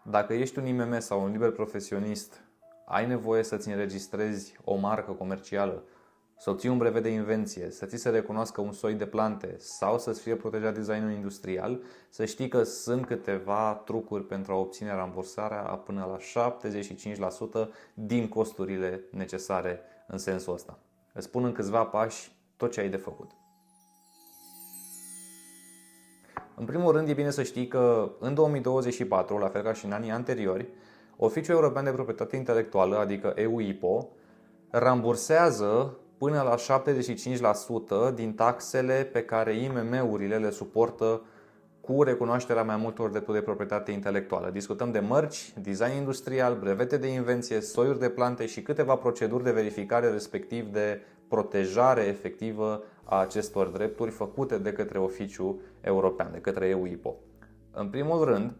Dacă ești un IMM sau un liber profesionist, ai nevoie să-ți înregistrezi o marcă comercială, să obții un brevet de invenție, să ți se recunoască un soi de plante sau să-ți fie protejat designul industrial, să știi că sunt câteva trucuri pentru a obține rambursarea a până la 75% din costurile necesare în sensul ăsta. Îți spun în câțiva pași tot ce ai de făcut. În primul rând, e bine să știi că în 2024, la fel ca și în anii anteriori, Oficiul European de Proprietate Intelectuală, adică EUIPO, rambursează până la 75% din taxele pe care IMM-urile le suportă cu recunoașterea mai multor drepturi de proprietate intelectuală. Discutăm de mărci, design industrial, brevete de invenție, soiuri de plante și câteva proceduri de verificare, respectiv de protejare efectivă a acestor drepturi făcute de către Oficiul European, de către EUIPO. În primul rând,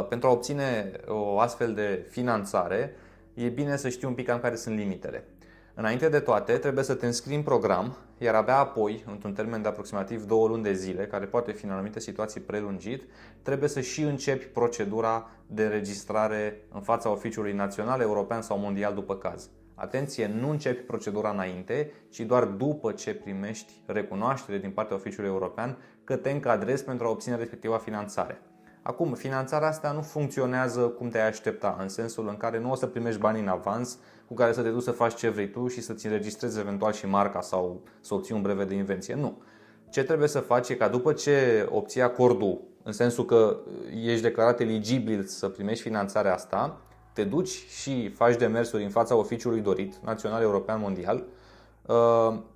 pentru a obține o astfel de finanțare, e bine să știi un pic cam care sunt limitele. Înainte de toate, trebuie să te înscrii în program, iar abia apoi, într-un termen de aproximativ 2 luni de zile, care poate fi în anumite situații prelungit, trebuie să și începi procedura de înregistrare în fața Oficiului Național, European sau Mondial după caz. Atenție, nu începi procedura înainte, ci doar după ce primești recunoaștere din partea Oficiului European că te încadrezi pentru a obține respectiva finanțare. Acum, finanțarea asta nu funcționează cum te-ai aștepta, în sensul în care nu o să primești bani în avans cu care să te duci să faci ce vrei tu și să-ți înregistrezi eventual și marca sau să obții un brevet de invenție. Nu. Ce trebuie să faci e ca după ce obții acordul, în sensul că ești declarat eligibil să primești finanțarea asta, te duci și faci demersuri în fața oficiului dorit, național, european, mondial,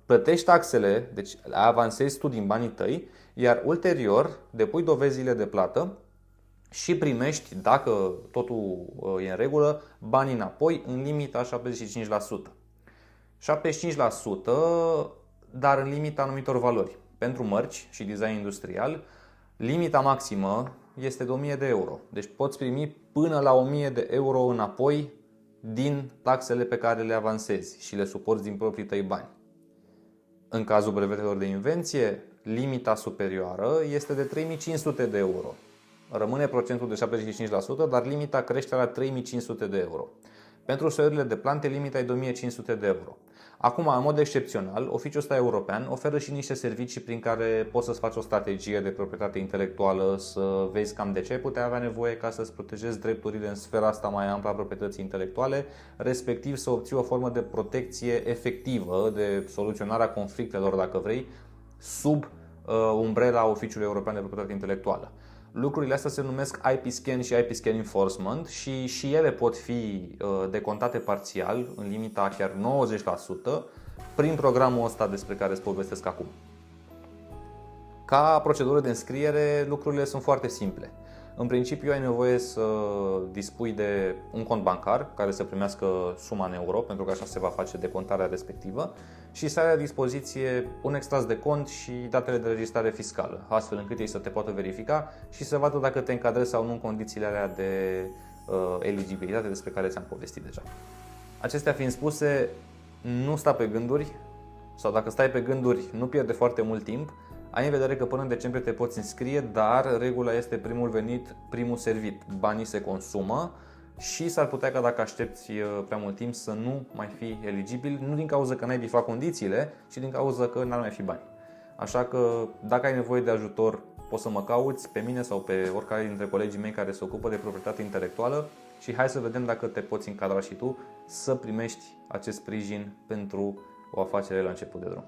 plătești taxele, deci avansezi tu din banii tăi, iar ulterior depui dovezile de plată și primești, dacă totul e în regulă, banii înapoi în limita 75%. 75%, dar în limita anumitor valori. Pentru mărci și design industrial, limita maximă este de 1000 de euro. Deci poți primi până la 1000 de euro înapoi din taxele pe care le avansezi și le suporți din proprii tăi bani. În cazul brevetelor de invenție, limita superioară este de 3500 de euro. Rămâne procentul de 75%, dar limita crește la 3500 de euro. Pentru soiurile de plante, limita e de 1500 de euro. Acum, în mod excepțional, oficiul ăsta european oferă și niște servicii prin care poți să-ți faci o strategie de proprietate intelectuală, să vezi cam de ce ai putea avea nevoie ca să-ți protejezi drepturile în sfera asta mai amplă a proprietății intelectuale, respectiv să obții o formă de protecție efectivă, de soluționarea conflictelor, dacă vrei, sub umbrela Oficiului European de Proprietate Intelectuală. Lucrurile astea se numesc IP Scan și IP Scan Enforcement și ele pot fi decontate parțial, în limita chiar 90%, prin programul ăsta despre care îți povestesc acum. Ca procedură de înscriere, lucrurile sunt foarte simple. În principiu ai nevoie să dispui de un cont bancar care să primească suma în euro, pentru că așa se va face decontarea respectivă, și să ai la dispoziție un extras de cont și datele de registrare fiscală, astfel încât ei să te poată verifica și să vadă dacă te încadrezi sau nu în condițiile alea de eligibilitate despre care ți-am povestit deja. Acestea fiind spuse, nu sta pe gânduri, sau dacă stai pe gânduri, nu pierde foarte mult timp. Ai în vedere că până în decembrie te poți înscrie, dar regula este primul venit, primul servit. Banii se consumă și s-ar putea ca dacă aștepți prea mult timp să nu mai fii eligibil, nu din cauza că n-ai bifat condițiile, ci din cauza că n-ar mai fi bani. Așa că dacă ai nevoie de ajutor, poți să mă cauți pe mine sau pe oricare dintre colegii mei care se ocupă de proprietate intelectuală și hai să vedem dacă te poți încadra și tu să primești acest sprijin pentru o afacere la început de drum.